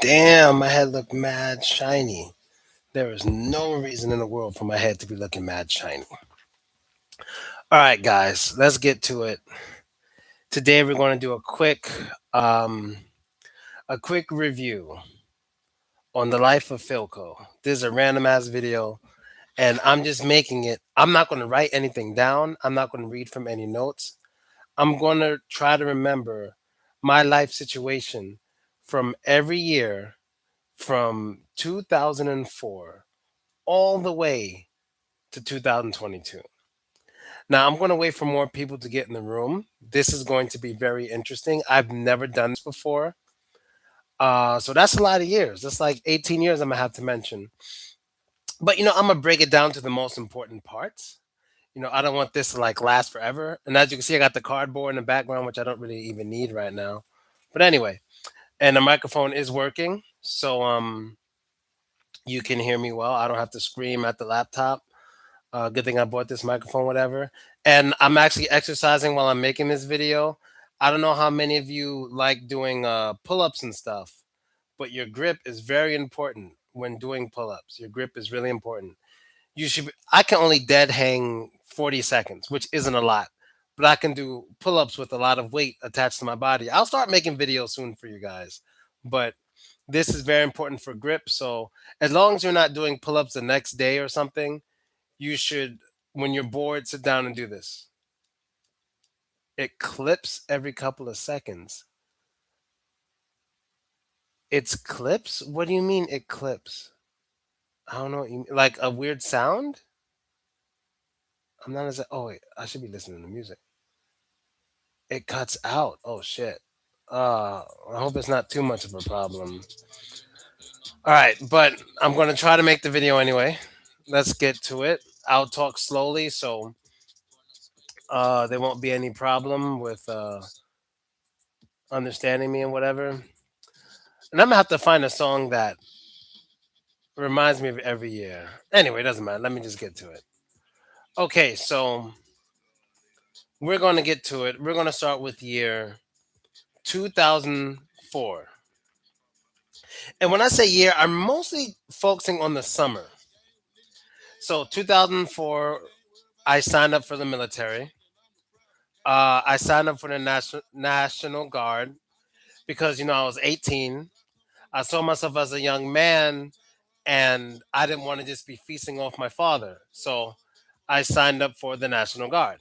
Damn, my head looked mad shiny. There is no reason in the world for my head to be looking mad shiny. All right, guys, let's get to it. Today we're going to do um, a quick review on the life of Philko. This is a random ass video, and I'm just making it. I'm not going to write anything down. I'm not going to read from any notes. I'm going to try to remember my life situation from every year from 2004 all the way to 2022. Now, I'm going to wait for more people to get in the room. This is going to be very interesting. I've never done this before. So that's a lot of years. That's like 18 years I'm going to have to mention. But, I'm going to break it down to the most important parts. I don't want this to like last forever. And as you can see, I got the cardboard in the background, which I don't really even need right now. But anyway, and the microphone is working. So you can hear me well. I don't have to scream at the laptop. Good thing I bought this microphone, whatever. And I'm actually exercising while I'm making this video. I don't know how many of you like doing pull-ups and stuff, but your grip is very important when doing pull-ups. Your grip is really important. I can only dead hang 40 seconds, which isn't a lot, but I can do pull-ups with a lot of weight attached to my body. I'll start making videos soon for you guys, but this is very important for grip. So as long as you're not doing pull-ups the next day or something, you should, when you're bored, sit down and do this. It clips every couple of seconds. It's clips? What do you mean it clips? I don't know what you mean. Like a weird sound? I'm not as, oh wait, I should be listening to music. It cuts out. Oh shit. I hope it's not too much of a problem. All right, but I'm going to try to make the video anyway. Let's get to it. I'll talk slowly so there won't be any problem with understanding me and whatever. And I'm gonna have to find a song that reminds me of every year. Anyway, it doesn't matter. Let me just get to it. Okay, so we're gonna get to it. We're gonna start with year 2004. And when I say year, I'm mostly focusing on the summer. So 2004, I signed up for the military. I signed up for the National Guard because I was 18. I saw myself as a young man, and I didn't want to just be feasting off my father. So I signed up for the National Guard.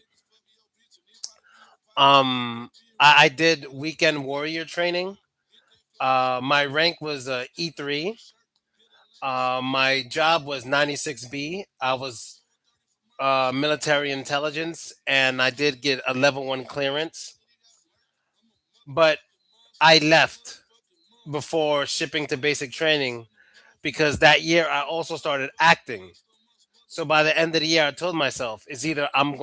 I did weekend warrior training. My rank was E3. My job was 96B. I was military intelligence, and I did get a level one clearance. But I left before shipping to basic training because that year I also started acting. So by the end of the year, I told myself it's either um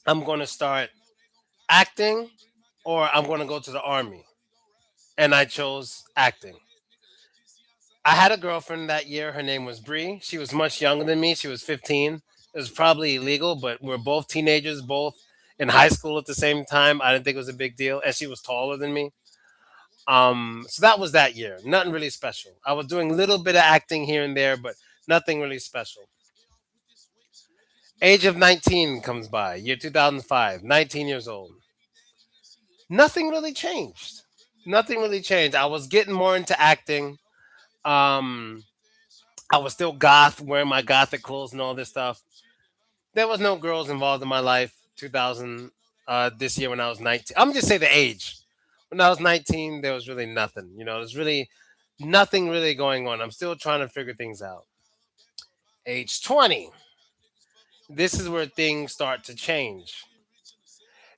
I'm going to start acting or I'm going to go to the army. And I chose acting. I had a girlfriend that year. Her name was Bree. She was much younger than me. She was 15. It was probably illegal, but we're both teenagers, both in high school at the same time. I didn't think it was a big deal. And she was taller than me. So that was that year. Nothing really special. I was doing a little bit of acting here and there, but nothing really special. Age of 19 comes by, year 2005, 19 years old. Nothing really changed. Nothing really changed. I was getting more into acting. Um, I was still goth, wearing my gothic clothes and all this stuff. There was no girls involved in my life. 2000, this year when I was 19. I'm just say the age. When I was 19, there was really nothing. There's really nothing really going on. I'm still trying to figure things out. Age 20. This is where things start to change.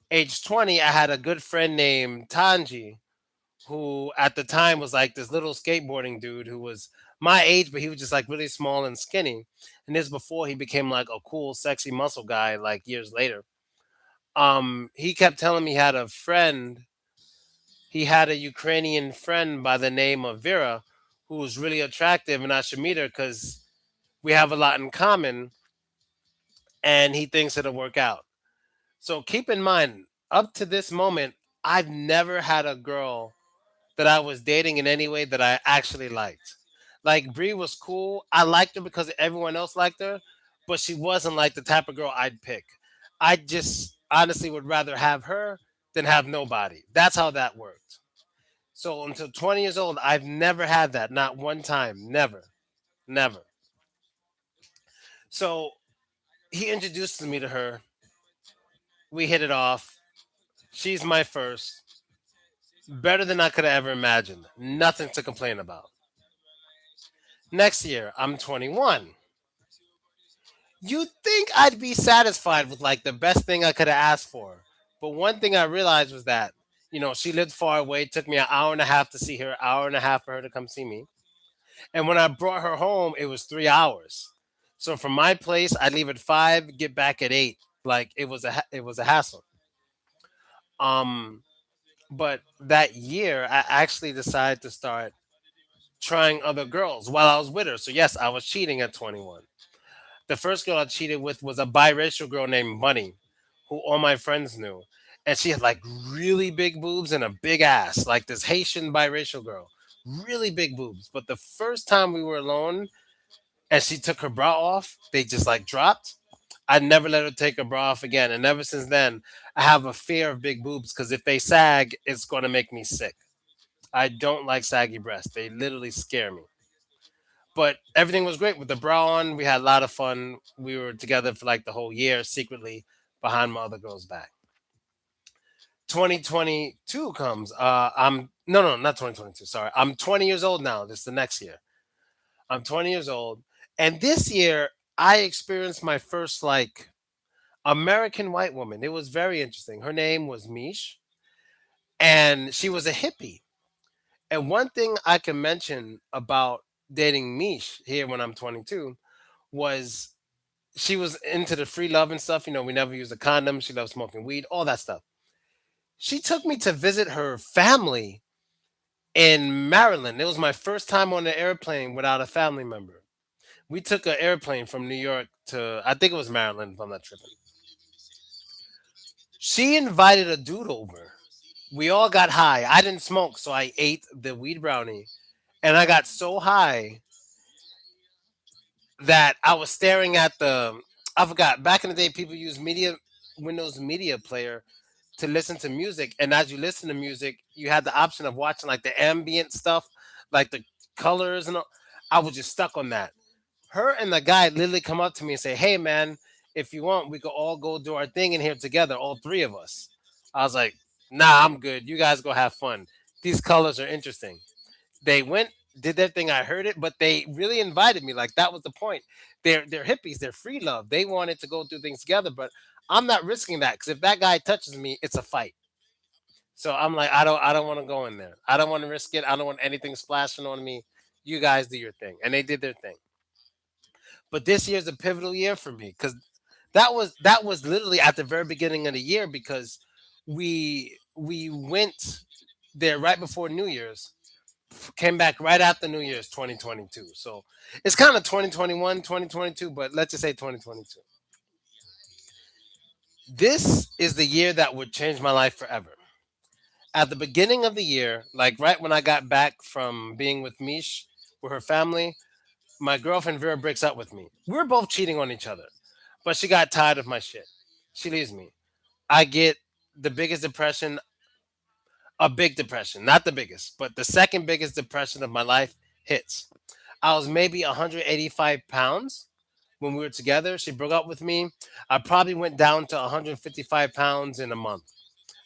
Age 20, I had a good friend named Tanji, who at the time was like this little skateboarding dude who was my age, but he was just like really small and skinny. And this before he became like a cool, sexy muscle guy like years later. He kept telling me he had a friend. He had a Ukrainian friend by the name of Vera who was really attractive, and I should meet her because we have a lot in common, and he thinks it'll work out. So keep in mind, up to this moment, I've never had a girl that I was dating in any way that I actually liked. Like Brie was cool. I liked her because everyone else liked her, but she wasn't like the type of girl I'd pick. I just honestly would rather have her than have nobody. That's how that worked. So until 20 years old, I've never had that. Not one time. Never. Never. So he introduced me to her. We hit it off. She's my first. Better than I could have ever imagined. Nothing to complain about. Next year, I'm 21. You'd think I'd be satisfied with like the best thing I could have asked for. But one thing I realized was that, she lived far away. It took me an hour and a half to see her, hour and a half for her to come see me. And when I brought her home, it was 3 hours. So from my place, I'd leave at 5, get back at 8. Like it was a hassle. Um, but that year, I actually decided to start trying other girls while I was with her. So yes, I was cheating at 21. The first girl I cheated with was a biracial girl named Bunny, who all my friends knew. And she had like really big boobs and a big ass, like this Haitian biracial girl. Really big boobs. But the first time we were alone and she took her bra off, they just like dropped. I never let her take her bra off again. And ever since then, I have a fear of big boobs because if they sag, it's going to make me sick. I don't like saggy breasts. They literally scare me. But everything was great with the bra on. We had a lot of fun. We were together for like the whole year secretly behind my other girl's back. 2022 comes. I'm no, no, not 2022. Sorry, I'm 20 years old now. This is the next year. I'm 20 years old, and this year I experienced my first like American white woman. It was very interesting. Her name was Mish, and she was a hippie. And one thing I can mention about dating Mish here when I'm 22 was she was into the free love and stuff. We never used a condom. She loved smoking weed, all that stuff. She took me to visit her family in Maryland. It was my first time on an airplane without a family member. We took an airplane from New York to, I think it was Maryland, if I'm not tripping. She invited a dude over. We all got high. I didn't smoke, so I ate the weed brownie. And I got so high that I was staring at I forgot, back in the day, people used Windows Media Player to listen to music, and as you listen to music you had the option of watching like the ambient stuff, like the colors and all. I was just stuck on that. Her and the guy literally come up to me and say, "Hey man, if you want we could all go do our thing in here together, all three of us." I was like, "Nah, I'm good, you guys go have fun. These colors are interesting." They went, did their thing. I heard it, but they really invited me. Like that was the point. They're hippies. They're free love. They wanted to go through things together, but I'm not risking that because if that guy touches me, it's a fight. So I'm like, I don't want to go in there. I don't want to risk it. I don't want anything splashing on me. You guys do your thing, and they did their thing. But this year's a pivotal year for me because that was literally at the very beginning of the year because we went there right before New Year's, came back right after New Year's 2022. So it's kind of 2021, 2022, but let's just say 2022. This is the year that would change my life forever. At the beginning of the year, like right when I got back from being with Mish, with her family, my girlfriend Vera breaks up with me. We were both cheating on each other, but she got tired of my shit. She leaves me. I get the biggest depression, a big depression, not the biggest, but the second biggest depression of my life hits. I was maybe 185 pounds when we were together. She broke up with me. I probably went down to 155 pounds in a month.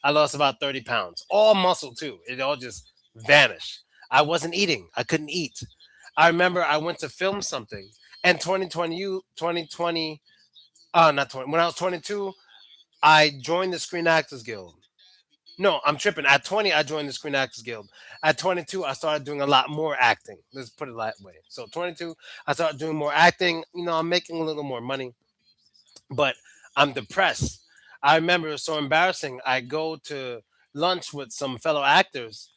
I lost about 30 pounds, all muscle too. It all just vanished. I wasn't eating. I couldn't eat. I remember I went to film something and 2020, not 20, when I was 22, I joined the Screen Actors Guild. No, I'm tripping. At 20, I joined the Screen Actors Guild. At 22, I started doing a lot more acting. Let's put it that way. So 22, I started doing more acting. I'm making a little more money, but I'm depressed. I remember it was so embarrassing. I go to lunch with some fellow actors,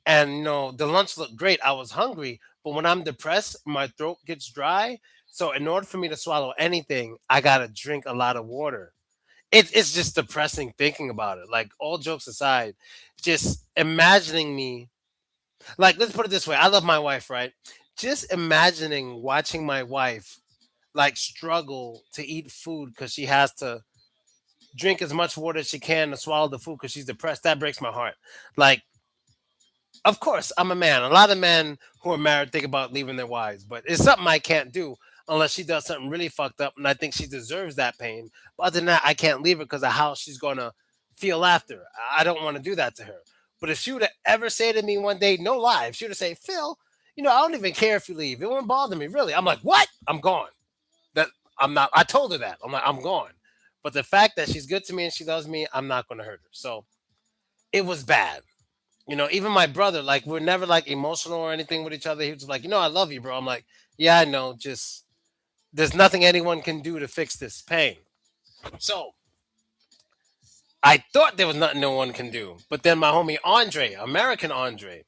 and the lunch looked great. I was hungry, but when I'm depressed, my throat gets dry. So in order for me to swallow anything, I gotta drink a lot of water. It's just depressing thinking about it. Like all jokes aside, just imagining me. Like, let's put it this way: I love my wife, right? Just imagining watching my wife like struggle to eat food because she has to drink as much water as she can to swallow the food because she's depressed. That breaks my heart. Like, of course, I'm a man. A lot of men who are married think about leaving their wives, but it's something I can't do unless she does something really fucked up, and I think she deserves that pain. But other than that, I can't leave her because of how she's gonna feel after. I don't want to do that to her. But if she would have ever say to me one day, no lie, if she would have say, Phil, I don't even care if you leave. It won't bother me, really. I'm like, what? I'm gone. That I'm not. I told her that. I'm like, I'm gone. But the fact that she's good to me and she loves me, I'm not gonna hurt her. So it was bad. Even my brother, like, we're never like emotional or anything with each other. He was like, I love you, bro. I'm like, yeah, I know. Just there's nothing anyone can do to fix this pain. So I thought there was nothing no one can do. But then my homie Andre, American Andre,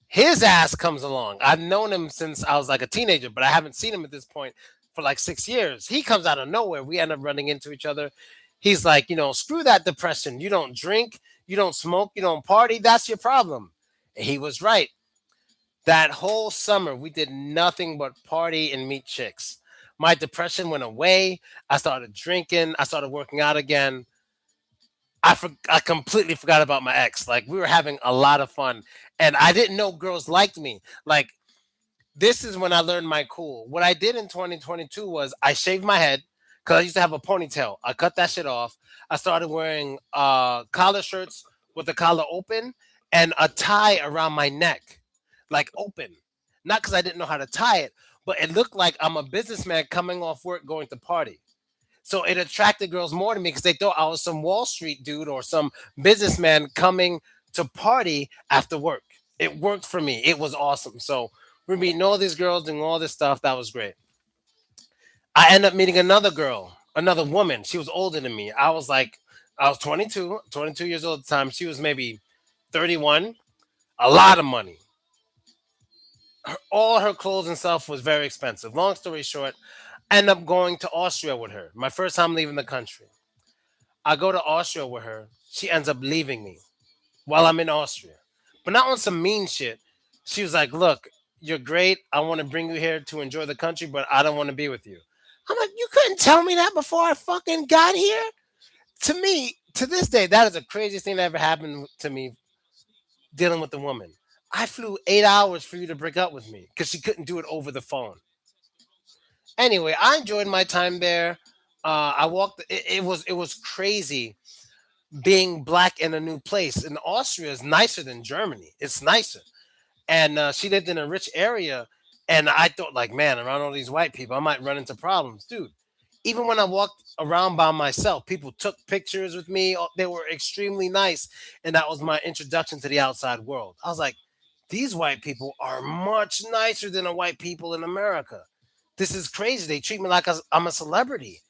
his ass comes along. I've known him since I was like a teenager, but I haven't seen him at this point for like 6 years. He comes out of nowhere. We end up running into each other. He's like, screw that depression. You don't drink, you don't smoke, you don't party. That's your problem. And he was right. That whole summer, we did nothing but party and meet chicks. My depression went away. I started drinking. I started working out again. I completely forgot about my ex. Like, we were having a lot of fun, and I didn't know girls liked me. Like, this is when I learned my cool. What I did in 2022 was I shaved my head because I used to have a ponytail. I cut that shit off. I started wearing collar shirts with the collar open and a tie around my neck, like open. Not because I didn't know how to tie it, but it looked like I'm a businessman coming off work going to party. So it attracted girls more to me because they thought I was some Wall Street dude or some businessman coming to party after work. It worked for me. It was awesome. So we're meeting all these girls, doing all this stuff. That was great. I ended up meeting another girl, another woman. She was older than me. I was 22 years old at the time. She was maybe 31. A lot of money. All her clothes and stuff was very expensive. Long story short, I end up going to Austria with her. My first time leaving the country. I go to Austria with her. She ends up leaving me while I'm in Austria. But not on some mean shit. She was like, look, you're great. I want to bring you here to enjoy the country, but I don't want to be with you. I'm like, you couldn't tell me that before I fucking got here? To me, to this day, that is the craziest thing that ever happened to me dealing with a woman. I flew 8 hours for you to break up with me because she couldn't do it over the phone. Anyway, I enjoyed my time there. I walked. It was crazy being black in a new place. And Austria is nicer than Germany. It's nicer. And she lived in a rich area. And I thought, like, man, around all these white people, I might run into problems, dude. Even when I walked around by myself, people took pictures with me. They were extremely nice, and that was my introduction to the outside world. I was like, these white people are much nicer than the white people in America. This is crazy. They treat me like I'm a celebrity.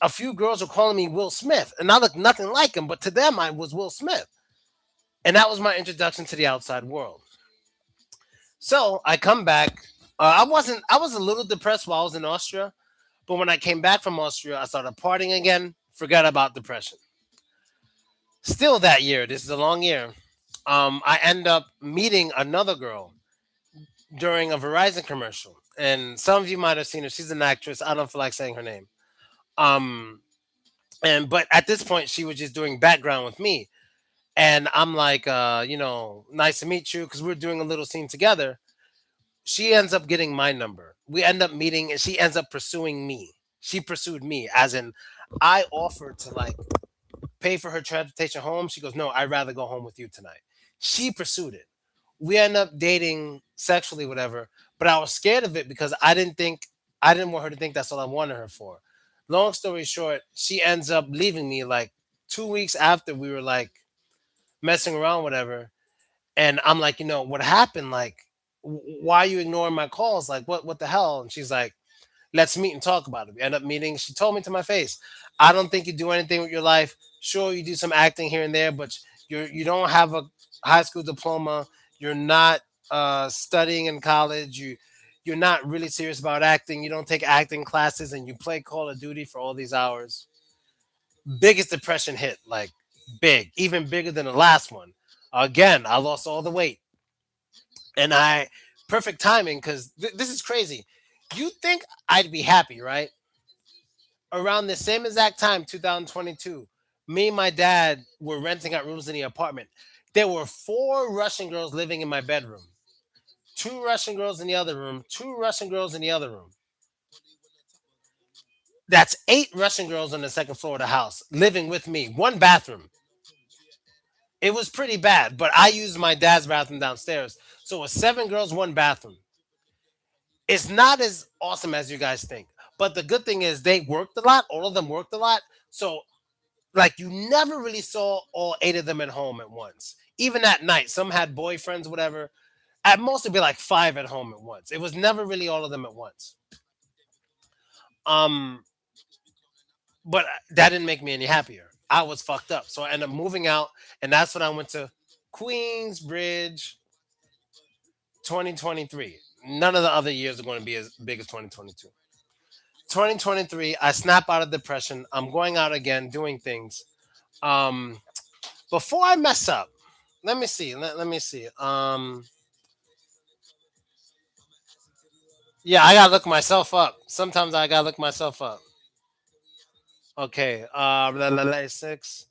A few girls were calling me Will Smith, and I looked nothing like him, but to them, I was Will Smith. And that was my introduction to the outside world. So I come back. I was a little depressed while I was in Austria, but when I came back from Austria, I started partying again, forgot about depression. Still that year, this is a long year, I end up meeting another girl during a Verizon commercial. And some of you might have seen her. She's an actress. I don't feel like saying her name. Um, but at this point, she was just doing background with me. And I'm like, nice to meet you because we're doing a little scene together. She ends up getting my number. We end up meeting and she ends up pursuing me. She pursued me, as in, I offered to like pay for her transportation home. She goes, no, I'd rather go home with you tonight. She pursued it. We end up dating sexually, whatever, but I was scared of it because I didn't want her to think that's all I wanted her for. Long story short, she ends up leaving me like 2 weeks after we were like messing around, whatever. And I'm like, what happened? Like, why are you ignoring my calls? Like, what the hell? And she's like, let's meet and talk about it. We end up meeting. She told me to my face, I don't think you do anything with your life. Sure, you do some acting here and there, but you don't have a high school diploma. You're not studying in college. You're not really serious about acting. You don't take acting classes, and you play Call of Duty for all these hours. Biggest depression hit, like big, even bigger than the last one. Again, I lost all the weight. And I perfect timing because this is crazy. You think I'd be happy, right? Around the same exact time, 2022, me and my dad were renting out rooms in the apartment. There were four Russian girls living in my bedroom, two Russian girls in the other room, two Russian girls in the other room. That's eight Russian girls on the second floor of the house living with me, one bathroom. It was pretty bad, but I used my dad's bathroom downstairs. So it was seven girls, one bathroom. It's not as awesome as you guys think. But the good thing is they worked a lot. All of them worked a lot. So like you never really saw all eight of them at home at once. Even at night, some had boyfriends, whatever. At most, it'd be like five at home at once. It was never really all of them at once. Um, but that didn't make me any happier. I was fucked up, so I ended up moving out, and that's when I went to Queensbridge, 2023. None of the other years are going to be as big as 2022. 2023, I snap out of depression. I'm going out again, doing things. Um, Before I mess up, let me see. Let me see. Yeah, I gotta look myself up. Sometimes I gotta look myself up. Okay. Six.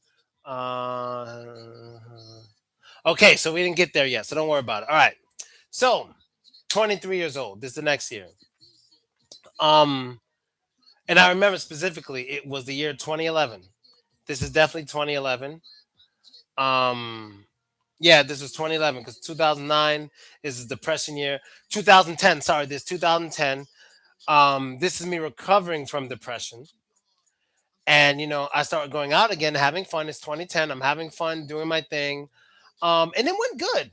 Uh, okay, so we didn't get there yet, so don't worry about it. All right. So, 23 years old. This is the next year. Um, and I remember specifically, it was the year 2011. This is definitely 2011. Um, yeah, this was 2011 because 2009 is the depression year. 2010, sorry, this 2010. This is me recovering from depression. And, I started going out again, having fun. It's 2010. I'm having fun doing my thing. And it went good.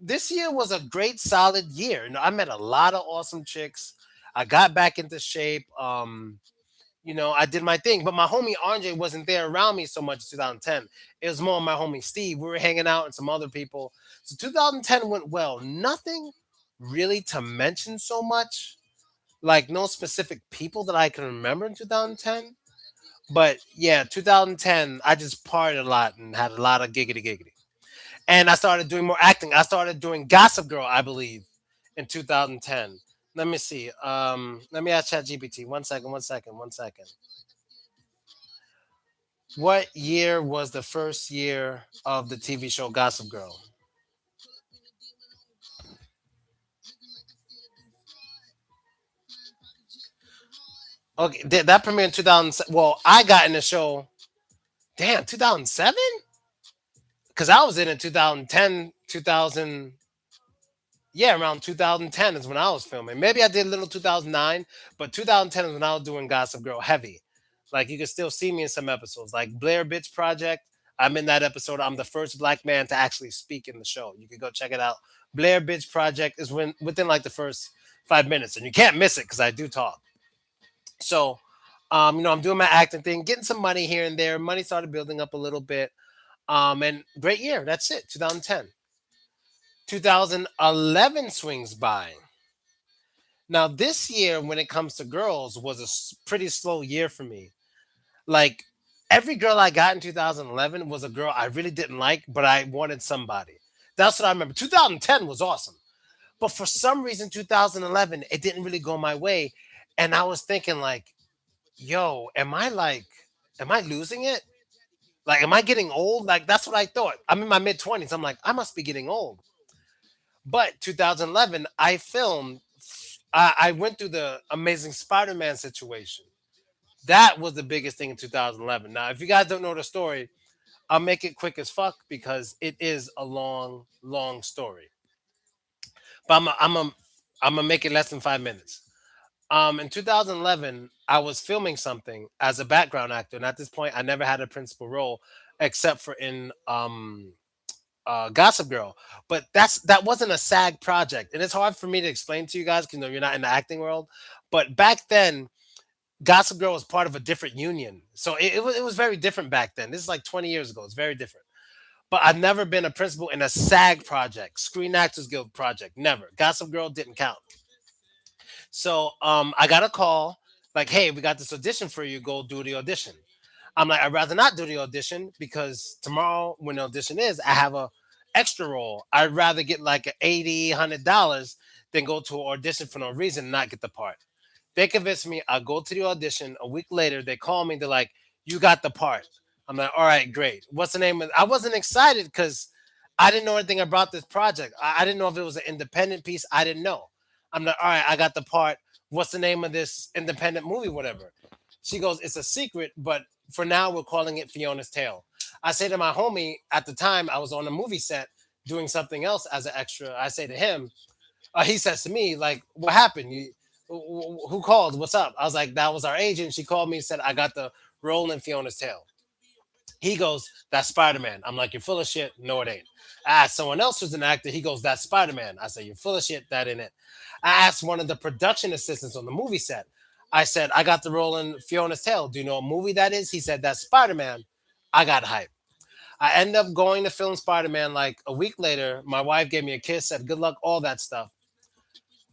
This year was a great, solid year. I met a lot of awesome chicks. I got back into shape. I did my thing, but my homie RJ wasn't there around me so much in 2010. It was more my homie Steve. We were hanging out and some other people. So 2010 went well. Nothing really to mention so much, like no specific people that I can remember in 2010. But yeah, 2010, I just partied a lot and had a lot of giggity giggity. And I started doing more acting. I started doing Gossip Girl, I believe, in 2010. Let me see. Let me ask ChatGPT. One second, one second, one second. What year was the first year of the TV show Gossip Girl? Okay, that premiered in 2000. Well, I got in the show, damn, 2007? Because I was in 2010, 2000. Yeah, around 2010 is when I was filming. Maybe I did a little 2009, but 2010 is when I was doing Gossip Girl heavy. Like you can still see me in some episodes, like Blair Bitch Project. I'm in that episode. I'm the first black man to actually speak in the show. You can go check it out. Blair Bitch Project is within like the first 5 minutes, and you can't miss it because I do talk. So, I'm doing my acting thing, getting some money here and there. Money started building up a little bit. And great year. That's it. 2010. 2011 swings by. Now, this year, when it comes to girls, was a pretty slow year for me. Like, every girl I got in 2011 was a girl I really didn't like, but I wanted somebody. That's what I remember. 2010 was awesome. But for some reason, 2011, it didn't really go my way. And I was thinking, like, yo, am I losing it? Like, am I getting old? Like, that's what I thought. I'm in my mid 20s. I'm like, I must be getting old. But 2011, I filmed. I went through the Amazing Spider-Man situation. That was the biggest thing in 2011. Now, if you guys don't know the story, I'll make it quick as fuck because it is a long, long story. But I'm gonna make it less than 5 minutes. In 2011, I was filming something as a background actor, and at this point, I never had a principal role except for in Gossip Girl. But that wasn't a SAG project, and it's hard for me to explain to you guys because you're not in the acting world. But back then, Gossip Girl was part of a different union, so it was very different back then. This is like 20 years ago. It's very different. But I've never been a principal in a SAG project, Screen Actors Guild project. Never. Gossip Girl didn't count. So I got a call like, "Hey, we got this audition for you. Go do the audition." I'm like, "I'd rather not do the audition because tomorrow when the audition is, I have extra role, I'd rather get like a 80, $100 than go to an audition for no reason and not get the part. They convinced me. I go to the audition. A week later, they call me. They're like, "You got the part." I'm like, "All right, great. What's the name of?" I wasn't excited because I didn't know anything about this project. I didn't know if it was an independent piece. I didn't know. I'm like, "All right, I got the part. What's the name of this independent movie? Whatever." She goes, "It's a secret, but for now, we're calling it Fiona's Tale." I say to my homie at the time, I was on a movie set doing something else as an extra. I say to him, he says to me, like, "What happened? Who called? What's up?" I was like, "That was our agent. She called me and said I got the role in Fiona's Tale." He goes, "That's Spider Man." I'm like, "You're full of shit." No, it ain't. I asked someone else who's an actor. He goes, "That's Spider Man." I said, "You're full of shit. That ain't it." I asked one of the production assistants on the movie set. I said, "I got the role in Fiona's Tale. Do you know what movie that is?" He said, "That's Spider Man." I got hype. I end up going to film Spider Man like a week later. My wife gave me a kiss, said, "Good luck," all that stuff.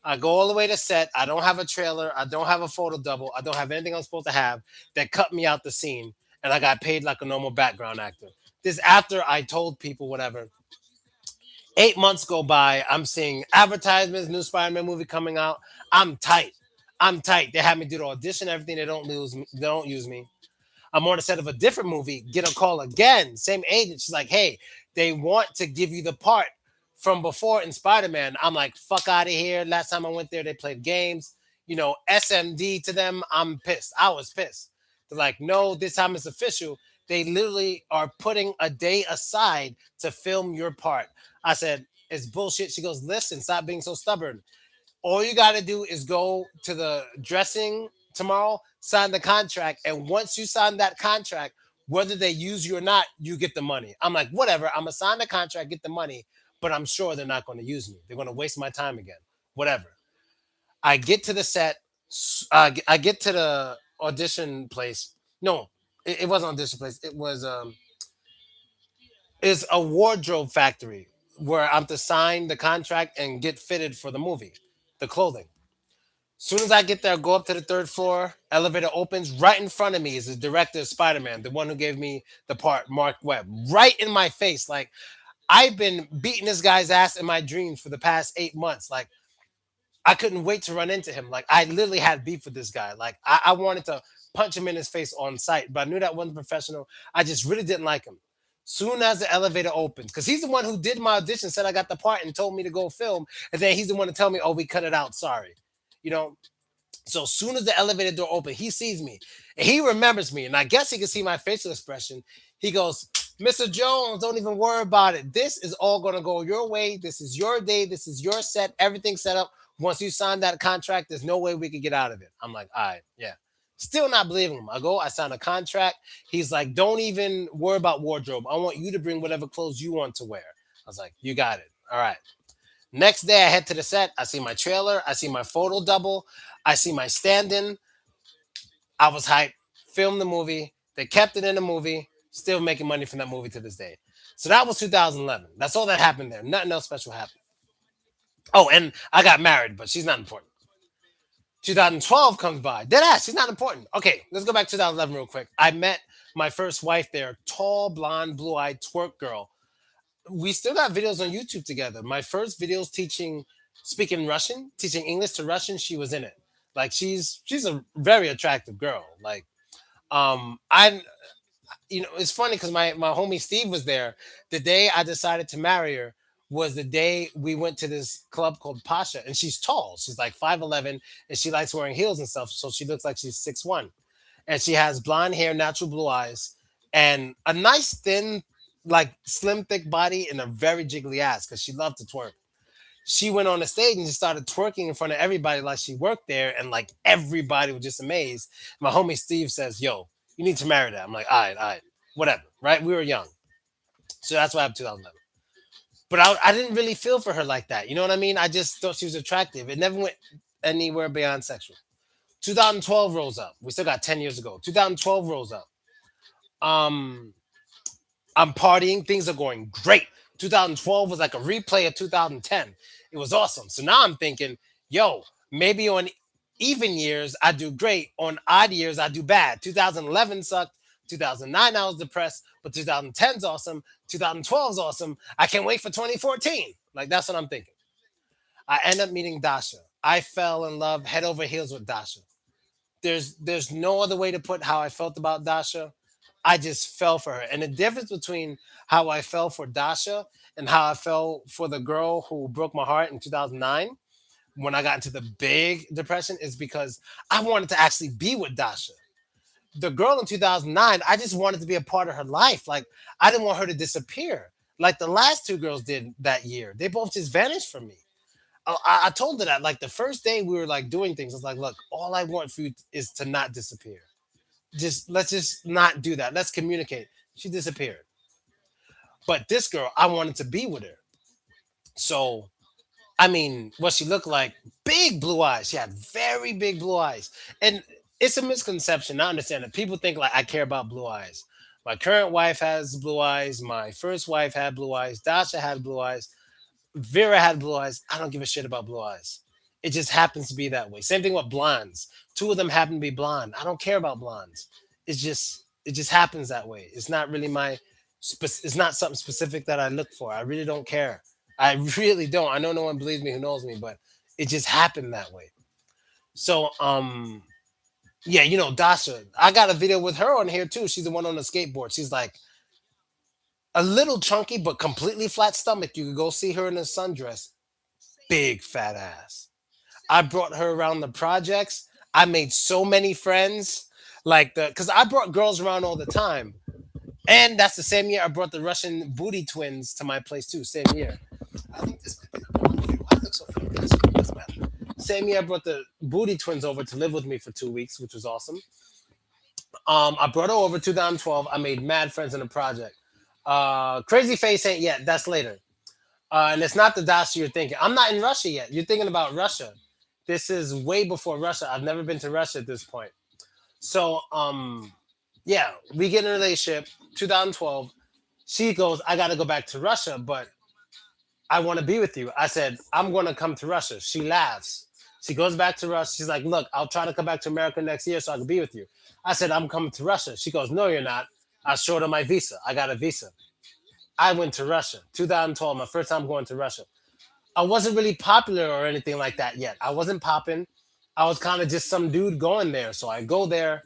I go all the way to set. I don't have a trailer. I don't have a photo double. I don't have anything I'm supposed to have. That cut me out the scene, and I got paid like a normal background actor. This after I told people whatever. 8 months go by. I'm seeing advertisements, new Spider-Man movie coming out. I'm tight. I'm tight. They have me do the audition, everything. They don't lose me. They don't use me. I'm on the set of a different movie, get a call again, same agent. She's like, "Hey, they want to give you the part from before in Spider Man." I'm like, "Fuck out of here." Last time I went there, they played games. SMD to them. I'm pissed. I was pissed. They're like, "No, this time it's official." They literally are putting a day aside to film your part. I said, "It's bullshit." She goes, "Listen, stop being so stubborn. All you got to do is go to the dressing tomorrow, sign the contract, and once you sign that contract, whether they use you or not, you get the money." I'm like, "Whatever. I'm gonna sign the contract, get the money, but I'm sure they're not going to use me. They're going to waste my time again. Whatever." I get to the set. I get to the audition place. No, it wasn't audition place. It was it's a wardrobe factory where I'm to sign the contract and get fitted for the movie, the clothing. Soon as I get there, I go up to the third floor. Elevator opens. Right in front of me is the director of Spider Man, the one who gave me the part, Mark Webb. Right in my face. Like, I've been beating this guy's ass in my dreams for the past 8 months. Like, I couldn't wait to run into him. Like, I literally had beef with this guy. Like, I wanted to punch him in his face on sight, but I knew that wasn't professional. I just really didn't like him. Soon as the elevator opens, because he's the one who did my audition, said I got the part, and told me to go film, and then he's the one to tell me, "Oh, we cut it out. Sorry." You know, so as soon as the elevator door opens, he sees me and he remembers me. And I guess he can see my facial expression. He goes, "Mr. Jones, don't even worry about it. This is all going to go your way. This is your day. This is your set. Everything's set up. Once you sign that contract, there's no way we could get out of it." I'm like, "All right, yeah." Still not believing him. I sign a contract. He's like, "Don't even worry about wardrobe. I want you to bring whatever clothes you want to wear." I was like, "You got it. All right." Next day, I head to the set. I see my trailer. I see my photo double. I see my stand in. I was hyped. Filmed the movie. They kept it in the movie. Still making money from that movie to this day. So that was 2011. That's all that happened there. Nothing else special happened. Oh, and I got married, but she's not important. 2012 comes by. Dead ass. She's not important. Okay, let's go back to 2011 real quick. I met my first wife there. Tall, blonde, blue-eyed twerk girl. We still got videos on YouTube together. My first videos teaching speaking Russian, teaching English to Russian, she was in it. Like, she's a very attractive girl. Like, I it's funny because my homie Steve was there. The day I decided to marry her was the day we went to this club called Pasha, and she's tall. She's like 5'11", and she likes wearing heels and stuff, so she looks like she's 6'1", and she has blonde hair, natural blue eyes, and a nice thin, like slim, thick body and a very jiggly ass because she loved to twerk. She went on the stage and just started twerking in front of everybody like she worked there, and like everybody was just amazed. My homie Steve says, "Yo, you need to marry that." I'm like, all right, whatever, right? We were young, so that's why I have 2011. But I didn't really feel for her like that. You know what I mean? I just thought she was attractive. It never went anywhere beyond sexual. 2012 rolls up. We still got 10 years ago. 2012 rolls up. Um, I'm partying. Things are going great. 2012 was like a replay of 2010. It was awesome. So now I'm thinking, yo, maybe on even years I do great. On odd years I do bad. 2011 sucked. 2009 I was depressed, but 2010's awesome. 2012 is awesome. I can't wait for 2014. Like that's what I'm thinking. I end up meeting Dasha. I fell in love head over heels with Dasha. There's no other way to put how I felt about Dasha. I just fell for her. And the difference between how I fell for Dasha and how I fell for the girl who broke my heart in 2009 when I got into the big depression is because I wanted to actually be with Dasha. The girl in 2009, I just wanted to be a part of her life. Like I didn't want her to disappear like the last two girls did that year. They both just vanished from me. I told her that like the first day we were like doing things. I was like, look, all I want for you is to not disappear. Just let's just not do that. Let's communicate. She disappeared. But this girl, I wanted to be with her. So I mean, what she looked like, big blue eyes. She had very big blue eyes. And it's a misconception. I understand that people think like I care about blue eyes. My current wife has blue eyes. My first wife had blue eyes. Dasha had blue eyes. Vera had blue eyes. I don't give a shit about blue eyes. It just happens to be that way. Same thing with blondes. Two of them happen to be blonde. I don't care about blondes. It just happens that way. It's not really it's not something specific that I look for. I really don't care. I really don't. I know no one believes me who knows me, but it just happened that way. So yeah, Dasha. I got a video with her on here too. She's the one on the skateboard. She's like a little chunky but completely flat stomach. You could go see her in a sundress. Big fat ass. I brought her around the projects. I made so many friends. Because I brought girls around all the time. And that's the same year I brought the Russian booty twins to my place too. Same year. I think this might be the wrong view. I look so funny. Doesn't matter. Same year I brought the booty twins over to live with me for 2 weeks, which was awesome. I brought her over 2012. I made mad friends in the project. Crazy Face ain't yet. That's later. And it's not the Dasha you're thinking. I'm not in Russia yet. You're thinking about Russia. This is way before Russia. I've never been to Russia at this point. So, yeah, we get in a relationship, 2012. She goes, I got to go back to Russia, but I want to be with you. I said, I'm going to come to Russia. She laughs. She goes back to Russia. She's like, look, I'll try to come back to America next year so I can be with you. I said, I'm coming to Russia. She goes, no, you're not. I showed her my visa. I got a visa. I went to Russia, 2012, my first time going to Russia. I wasn't really popular or anything like that yet. I wasn't popping. I was kind of just some dude going there. So I go there,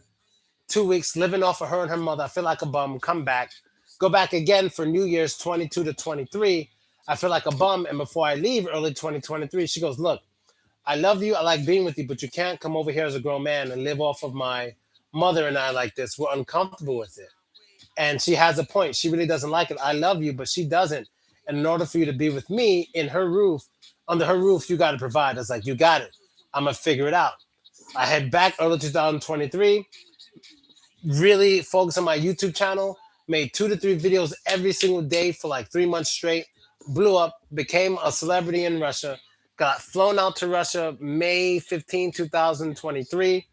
2 weeks, living off of her and her mother. I feel like a bum, come back, go back again for New Year's 22 to 23. I feel like a bum. And before I leave early 2023, she goes, look, I love you. I like being with you, but you can't come over here as a grown man and live off of my mother and I like this. We're uncomfortable with it. And she has a point. She really doesn't like it. I love you, but she doesn't. And in order for you to be with me in her roof, under her roof, you got to provide. I was like, you got it. I'm going to figure it out. I head back early 2023, really focus on my YouTube channel, made 2 to 3 videos every single day for like 3 months straight, blew up, became a celebrity in Russia, got flown out to Russia May 15, 2023.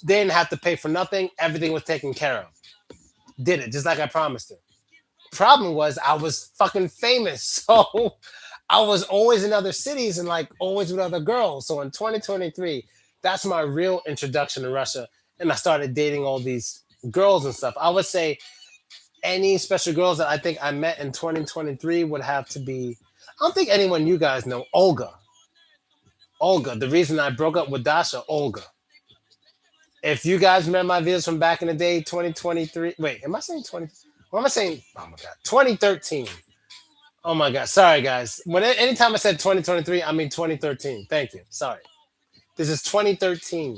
Didn't have to pay for nothing. Everything was taken care of. Did it just like I promised her. Problem was I was fucking famous. So I was always in other cities and like always with other girls. So in 2023, that's my real introduction to Russia. And I started dating all these girls and stuff. I would say any special girls that I think I met in 2023 would have to be, I don't think anyone you guys know, Olga. Olga. The reason I broke up with Dasha, Olga. If you guys remember my videos from back in the day, 2023. Wait, am I saying 20? What am I saying? Oh my God. 2013. Oh my God. Sorry, guys. Anytime I said 2023, I mean 2013. Thank you. Sorry. This is 2013.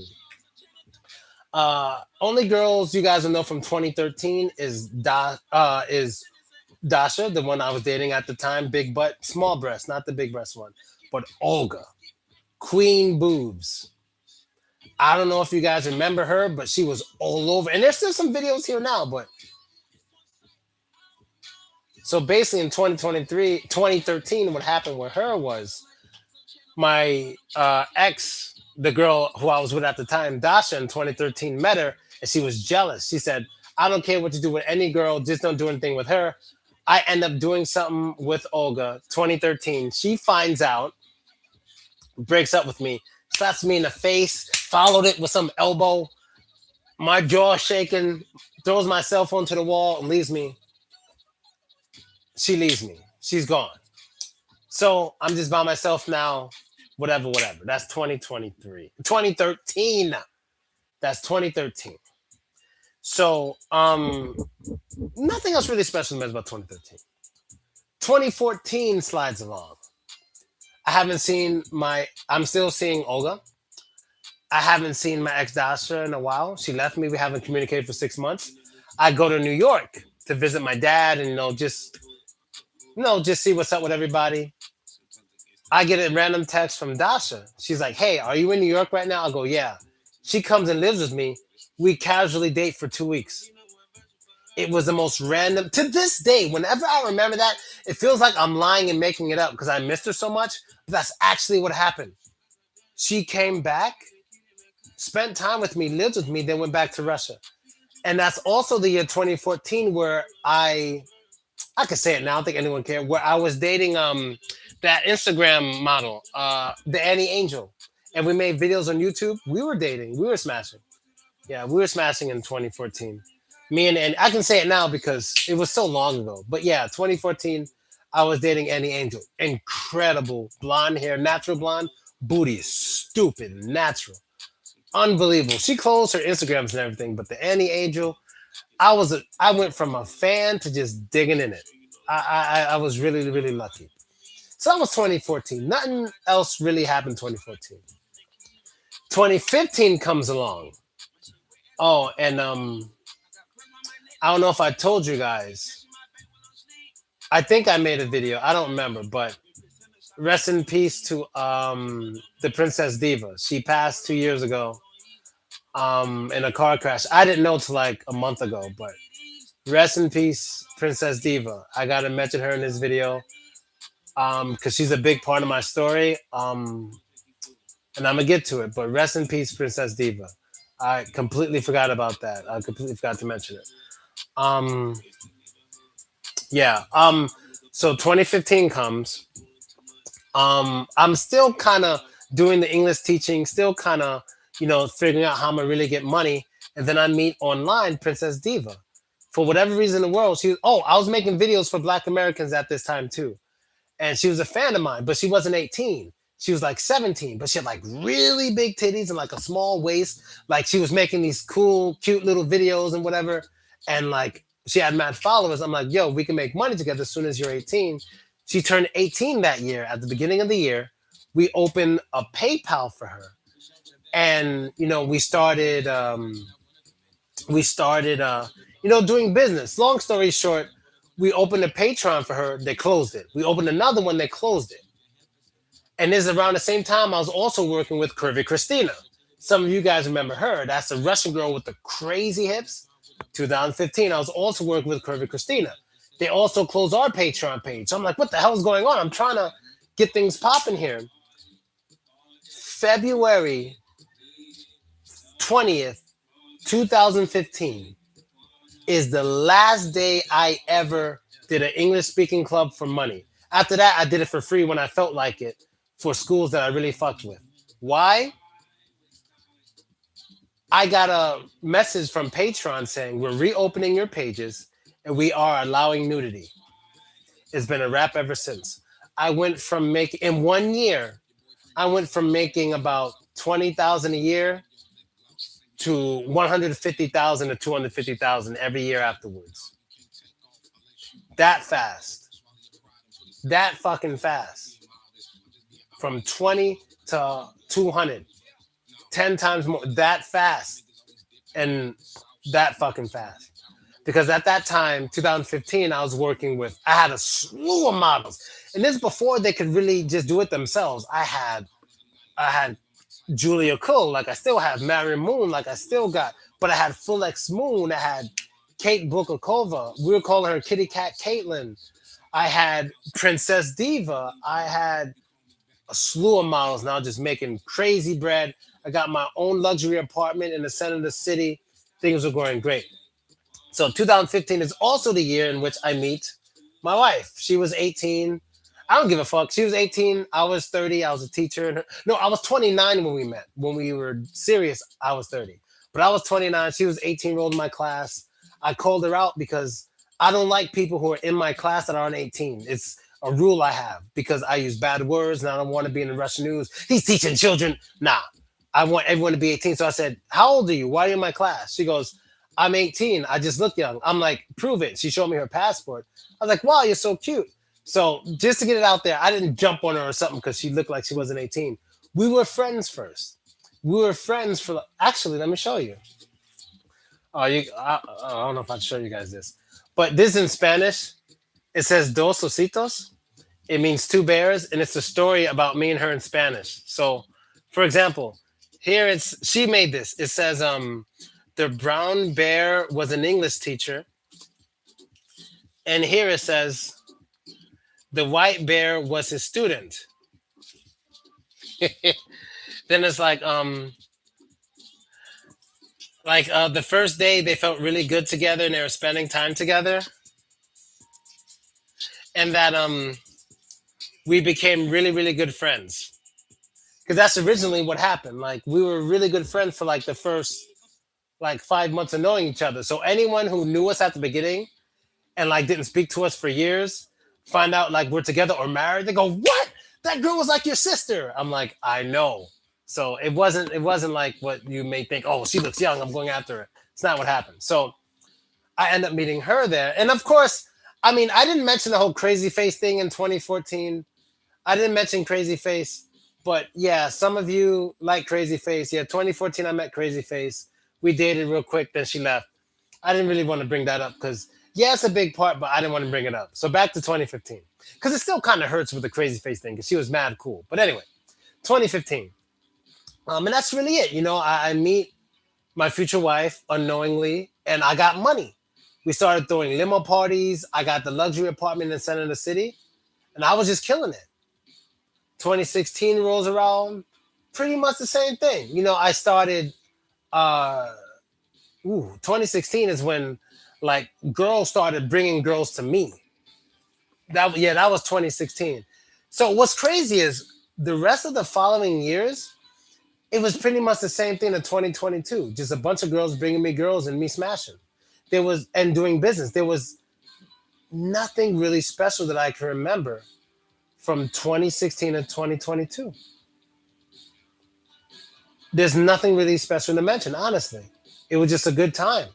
Only girls you guys will know from 2013 is Dasha, the one I was dating at the time, big butt, small breast, not the big breast one, but Olga, queen boobs. I don't know if you guys remember her, but she was all over. And there's still some videos here now, but so basically in 2023, 2013, what happened with her was my ex, the girl who I was with at the time, Dasha, in 2013, met her and she was jealous. She said, I don't care what you do with any girl, just don't do anything with her. I end up doing something with Olga, 2013. She finds out, breaks up with me, slaps me in the face, followed it with some elbow. My jaw shaking, throws my cell phone to the wall and leaves me. She leaves me. She's gone. So I'm just by myself now. Whatever, whatever. That's 2023. 2013. That's 2013. So nothing else really special about 2013. 2014 slides along. I haven't seen my I'm still seeing Olga. I haven't seen my ex Dasha in a while. She left me. We haven't communicated for 6 months. I go to New York to visit my dad and just see what's up with everybody. I get a random text from Dasha. She's like, "Hey, are you in New York right now?" I'll go, "Yeah." She comes and lives with me. We casually date for 2 weeks. It was the most random. To this day, whenever I remember that, it feels like I'm lying and making it up because I missed her so much. But that's actually what happened. She came back, spent time with me, lived with me, then went back to Russia. And that's also the year 2014 where I could say it now, I don't think anyone cared, where I was dating that Instagram model, the Annie Angel. And we made videos on YouTube. We were dating. We were smashing. Yeah, we were smashing in 2014. Me and I can say it now because it was so long ago. But yeah, 2014, I was dating Annie Angel. Incredible blonde hair, natural blonde, booty is stupid, natural, unbelievable. She closed her Instagrams and everything, but the Annie Angel, I went from a fan to just digging in it. I was really really lucky. So that was 2014. Nothing else really happened 2014. 2015 comes along. Oh, and I don't know if I told you guys. I think I made a video. I don't remember, but rest in peace to the Princess Diva. She passed 2 years ago in a car crash. I didn't know till like a month ago, but rest in peace, Princess Diva. I gotta mention her in this video because she's a big part of my story. And I'm gonna get to it, but rest in peace, Princess Diva. I completely forgot about that. I completely forgot to mention it. Um, yeah. So 2015 comes. I'm still kind of doing the English teaching, still kind of, figuring out how I'm gonna really get money. And then I meet online Princess Diva. For whatever reason in the world, I was making videos for Black Americans at this time too. And she was a fan of mine, but she wasn't 18. She was like 17, but she had like really big titties and like a small waist. Like she was making these cool, cute little videos and whatever. And like she had mad followers. I'm like, yo, we can make money together as soon as you're 18. She turned 18 that year at the beginning of the year. We opened a PayPal for her. And we started doing business. Long story short, we opened a Patreon for her, they closed it. We opened another one, they closed it. And this is around the same time I was also working with Curvy Christina. Some of you guys remember her. That's the Russian girl with the crazy hips. 2015, I was also working with Curvy Christina. They also closed our Patreon page. So I'm like, what the hell is going on? I'm trying to get things popping here. February 20th, 2015 is the last day I ever did an English speaking club for money. After that, I did it for free when I felt like it for schools that I really fucked with. Why? I got a message from Patreon saying we're reopening your pages and we are allowing nudity. It's been a wrap ever since. I went from making in 1 year, I went from making about 20,000 a year to 150,000 to 250,000 every year afterwards. That fast. That fucking fast. From 20 to 200. 10 times more. That fast. And that fucking fast. Because at that time, 2015, I had a slew of models. And this before they could really just do it themselves. I had Julia Cole, like I still have Marion Moon, like I still got, but I had Full X Moon, I had Kate Bukakova, we were calling her Kitty Cat Caitlin. I had Princess Diva, I had a slew of models now just making crazy bread. I got my own luxury apartment in the center of the city. Things were going great. So 2015 is also the year in which I meet my wife. She was 18. I don't give a fuck. She was 18. I was 30. I was a teacher. No, I was 29 when we met. When we were serious, I was 30. But I was 29. She was 18-year-old in my class. I called her out because I don't like people who are in my class that aren't 18. It's a rule I have because I use bad words and I don't want to be in the Russian news. He's teaching children. Nah, I want everyone to be 18. So I said, "How old are you? Why are you in my class?" She goes, "I'm 18. I just look young." I'm like, "Prove it." She showed me her passport. I was like, "Wow, you're so cute." So just to get it out there, I didn't jump on her or something because she looked like she wasn't 18. We were friends first. We were friends for actually. Let me show you. Oh, I don't know if I'd show you guys this, but this in Spanish. It says dos ositos. It means two bears, and it's a story about me and her in Spanish. So, for example, here it's she made this. It says the brown bear was an English teacher, and here it says the white bear was his student. Then it's like the first day they felt really good together and they were spending time together, and that we became really really good friends because that's originally what happened. Like we were really good friends for like the first like 5 months of knowing each other. So anyone who knew us at the beginning and like didn't speak to us for years, find out like we're together or married, they go, "What? That girl was like your sister." I'm like, "I know." So it wasn't like what you may think, "Oh, she looks young, I'm going after her." It's not what happened. So I end up meeting her there. And of course, I mean, I didn't mention the whole crazy face thing in 2014. I didn't mention Crazy Face, but yeah, some of you like Crazy Face. Yeah, 2014, I met Crazy Face. We dated real quick, then she left. I didn't really want to bring that up because, yeah, it's a big part, but I didn't want to bring it up. So back to 2015, because it still kind of hurts with the Crazy Face thing because she was mad cool. But anyway, 2015. And that's really it. I meet my future wife unknowingly, and I got money. We started throwing limo parties. I got the luxury apartment in Center of the City, and I was just killing it. 2016 rolls around, pretty much the same thing. I started. 2016 is when like girls started bringing girls to me. That was 2016. So what's crazy is the rest of the following years, it was pretty much the same thing in 2022. Just a bunch of girls bringing me girls and me smashing. There was and doing business. There was nothing really special that I can remember from 2016 to 2022. There's nothing really special to mention, honestly. It was just a good time.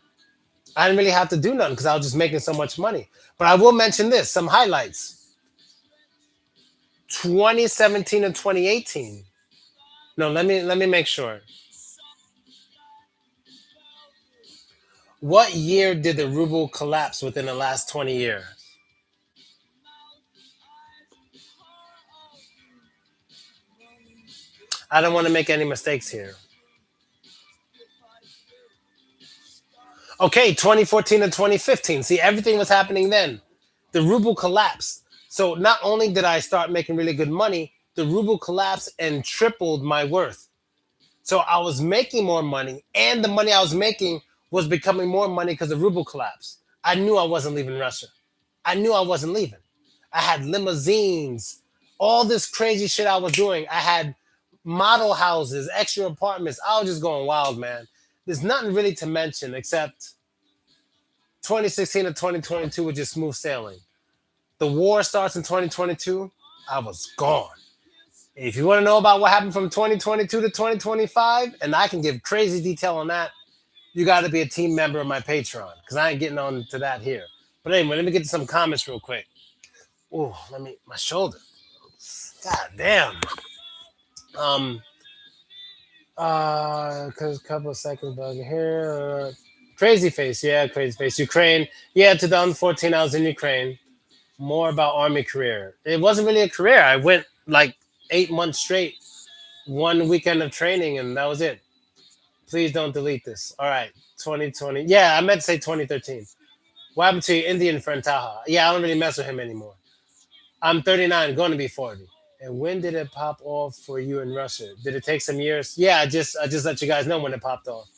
I didn't really have to do nothing because I was just making so much money. But I will mention this, some highlights. 2017 and 2018. No, let me make sure. What year did the ruble collapse within the last 20 years? I don't want to make any mistakes here. Okay, 2014 to 2015. See, everything was happening then. The ruble collapsed. So not only did I start making really good money, the ruble collapsed and tripled my worth. So I was making more money, and the money I was making was becoming more money because the ruble collapsed. I knew I wasn't leaving Russia. I knew I wasn't leaving. I had limousines, all this crazy shit I was doing. I had model houses, extra apartments. I was just going wild, man. There's nothing really to mention except 2016 to 2022 was just smooth sailing. The war starts in 2022. I was gone. If you want to know about what happened from 2022 to 2025, and I can give crazy detail on that, you got to be a team member of my Patreon because I ain't getting on to that here. But anyway, let me get to some comments real quick. Oh, my shoulder. God damn. Um, cause a couple of seconds back here. Crazy Face, yeah, Crazy Face. Ukraine, yeah, 2014, I was in Ukraine. More about Army career. It wasn't really a career. I went like 8 months straight, one weekend of training, and that was it. Please don't delete this. All right, 2020. Yeah, I meant to say 2013. What happened to your Indian friend Taha? Yeah, I don't really mess with him anymore. I'm 39, going to be 40. And when did it pop off for you in Russia? Did it take some years? Yeah, I just let you guys know when it popped off.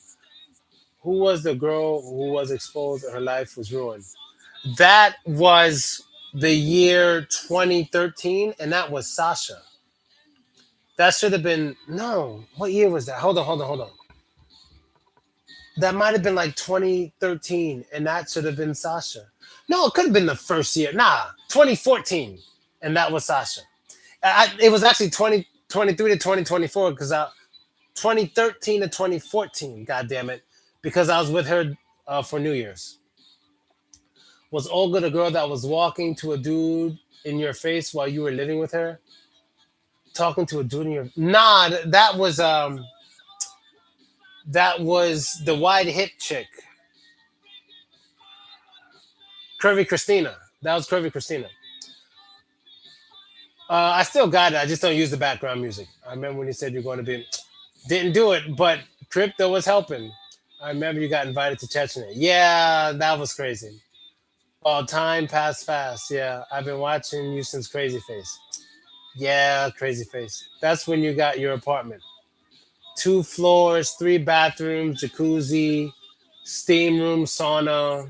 Who was the girl who was exposed and her life was ruined? That was the year 2013, and that was Sasha. That should have been no. What year was that? Hold on. That might have been like 2013, and that should have been Sasha. No, it could have been the first year. Nah, 2014, and that was Sasha. It was actually 2023 to 2024 because 2013 to 2014. God damn it, because I was with her for New Year's. Was Olga the girl that was walking to a dude in your face while you were living with her? Talking to a dude in your nah, that was the wide hip chick, Curvy Christina. That was Curvy Christina. I still got it. I just don't use the background music. I remember when you said you're going to be. Didn't do it, but crypto was helping. I remember you got invited to Chechnya. Yeah, that was crazy. Oh, time passed fast. Yeah, I've been watching you since Crazy Face. Yeah, Crazy Face. That's when you got your apartment. 2 floors, 3 bathrooms, jacuzzi, steam room, sauna.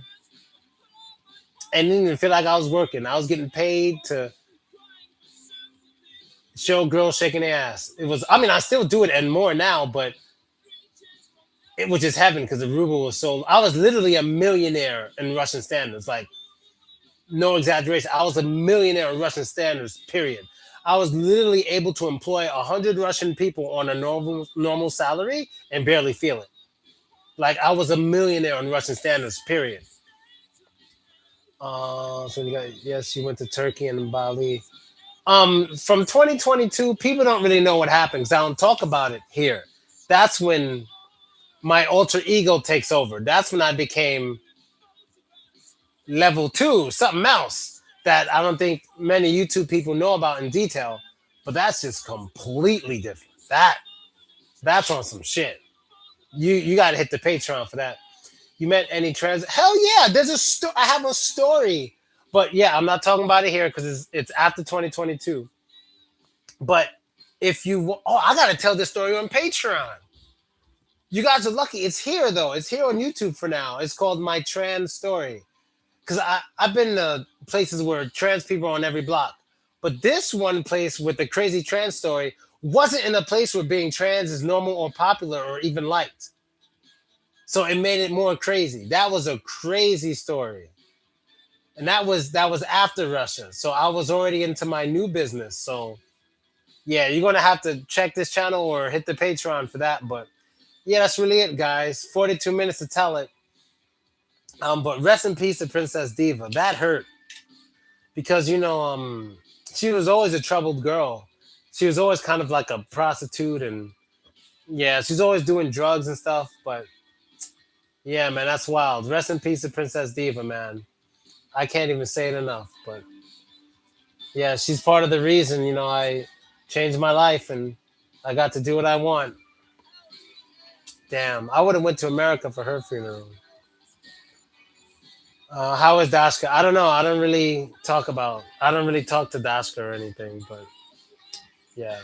And didn't even feel like I was working. I was getting paid to show girls shaking their ass. It was, I mean, I still do it and more now, but it was just heaven because the ruble was so. I was literally a millionaire in Russian standards. Like, no exaggeration. I was a millionaire in Russian standards, period. I was literally able to employ 100 Russian people on a normal salary and barely feel it. Like, I was a millionaire in Russian standards, period. So you got, yes, you went to Turkey and Bali. From 2022, people don't really know what happened 'cause I don't talk about it here. That's when my alter ego takes over. That's when I became level two, something else that I don't think many YouTube people know about in detail. But that's just completely different. That's on some shit. You got to hit the Patreon for that. You met any trans? Hell yeah! There's I have a story, but yeah, I'm not talking about it here because it's after 2022. But if you, oh, I gotta tell this story on Patreon. You guys are lucky. It's here though. It's here on YouTube for now. It's called My Trans Story. Because I've been to places where trans people are on every block. But this one place with the crazy trans story wasn't in a place where being trans is normal or popular or even liked. So it made it more crazy. That was a crazy story. And that was after Russia. So I was already into my new business. So yeah, you're gonna have to check this channel or hit the Patreon for that. But yeah, that's really it, guys. 42 minutes to tell it. But rest in peace to Princess Diva. That hurt because she was always a troubled girl. She was always kind of like a prostitute, and yeah, she's always doing drugs and stuff. But yeah, man, that's wild. Rest in peace to Princess Diva, man. I can't even say it enough. But yeah, she's part of the reason I changed my life and I got to do what I want. Damn, I would have went to America for her funeral. How is Dashka? I don't know. I don't really talk to Dashka or anything, but yeah.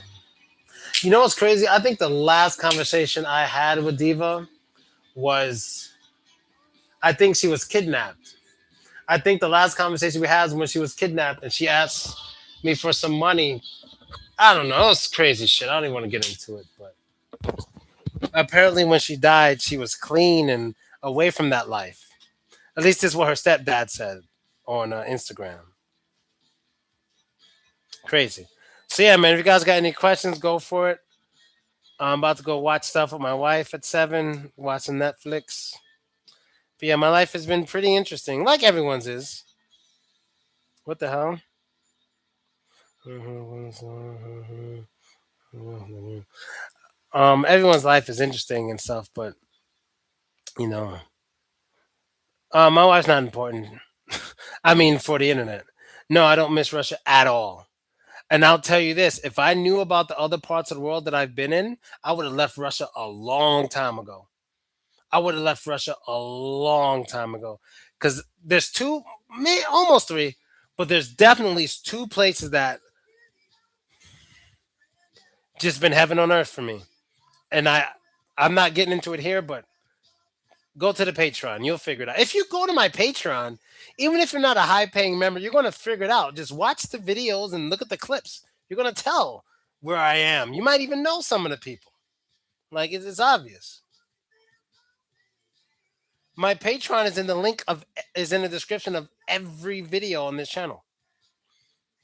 You know what's crazy? I think the last conversation I had with Diva was, I think she was kidnapped. I think the last conversation we had was when she was kidnapped and she asked me for some money. I don't know. It's crazy shit. I don't even want to get into it, but apparently when she died, she was clean and away from that life. At least this is what her stepdad said on Instagram. Crazy. So yeah, man. If you guys got any questions, go for it. I'm about to go watch stuff with my wife at 7, watching Netflix. But yeah, my life has been pretty interesting, like everyone's is. What the hell? Everyone's life is interesting and stuff, but you know, my wife's not important. I mean, for the internet. No, I don't miss Russia at all. And I'll tell you this: if I knew about the other parts of the world that I've been in, I would have left Russia a long time ago. I would have left Russia a long time ago. Because there's two, almost three, but there's definitely two places that just been heaven on earth for me. And I'm not getting into it here, but go to the Patreon. You'll figure it out. If you go to my Patreon, even if you're not a high paying member, you're going to figure it out. Just watch the videos and look at the clips. You're going to tell where I am. You might even know some of the people. Like, it's obvious. My Patreon is in the link of is in the description of every video on this channel.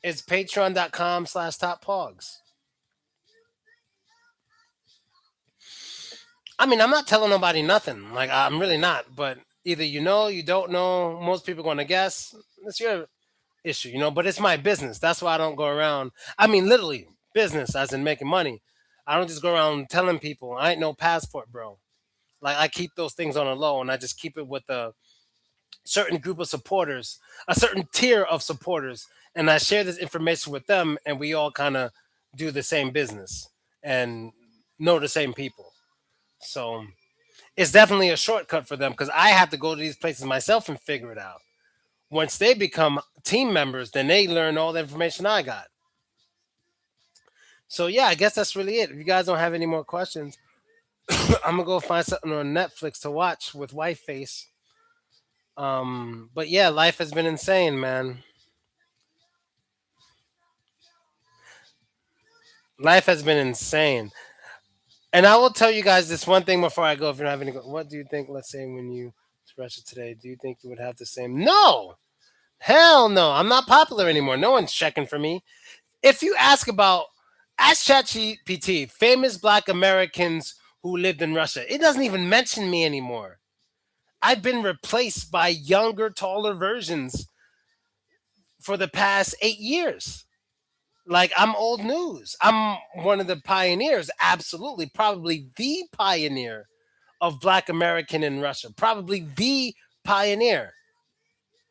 It's patreon.com/toppogs. I mean, I'm not telling nobody nothing. Like I'm really not. But either you know, you don't know. Most people going to guess. It's your issue, But it's my business. That's why I don't go around. I mean, literally business, as in making money. I don't just go around telling people. I ain't no passport, bro. Like I keep those things on a low, and I just keep it with a certain group of supporters, a certain tier of supporters, and I share this information with them, and we all kind of do the same business and know the same people. So it's definitely a shortcut for them because I have to go to these places myself and figure it out. Once they become team members, then they learn all the information I got. So yeah, I guess that's really it. If you guys don't have any more questions, I'm gonna go find something on Netflix to watch with White Face. But yeah, life has been insane, man. Life has been insane. And I will tell you guys this one thing before I go. If you don't have any, what do you think? Let's say when you express it today, do you think you would have the same? No, hell no. I'm not popular anymore. No one's checking for me. If you ask ChatGPT, famous Black Americans who lived in Russia, it doesn't even mention me anymore. I've been replaced by younger, taller versions for the past 8 years. Like I'm old news. I'm one of the pioneers, absolutely, probably the pioneer of Black American in Russia, probably the pioneer.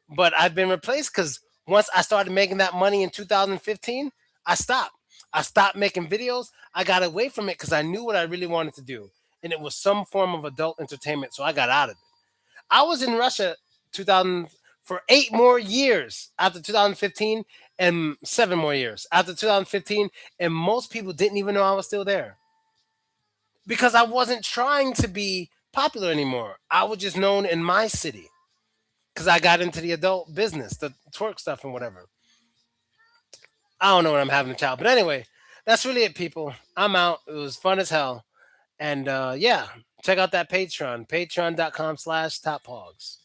But I've been replaced because once I started making that money in 2015, I stopped. I stopped making videos. I got away from it because I knew what I really wanted to do, and it was some form of adult entertainment. So I got out of it. I was in Russia 2000 for 8 more years after 2015, and 7 more years after 2015, and most people didn't even know I was still there because I wasn't trying to be popular anymore. I was just known in my city because I got into the adult business, the twerk stuff and whatever. I don't know when I'm having a child, but anyway, that's really it, people. I'm out. It was fun as hell, and yeah, check out that Patreon, patreon.com/tophogs.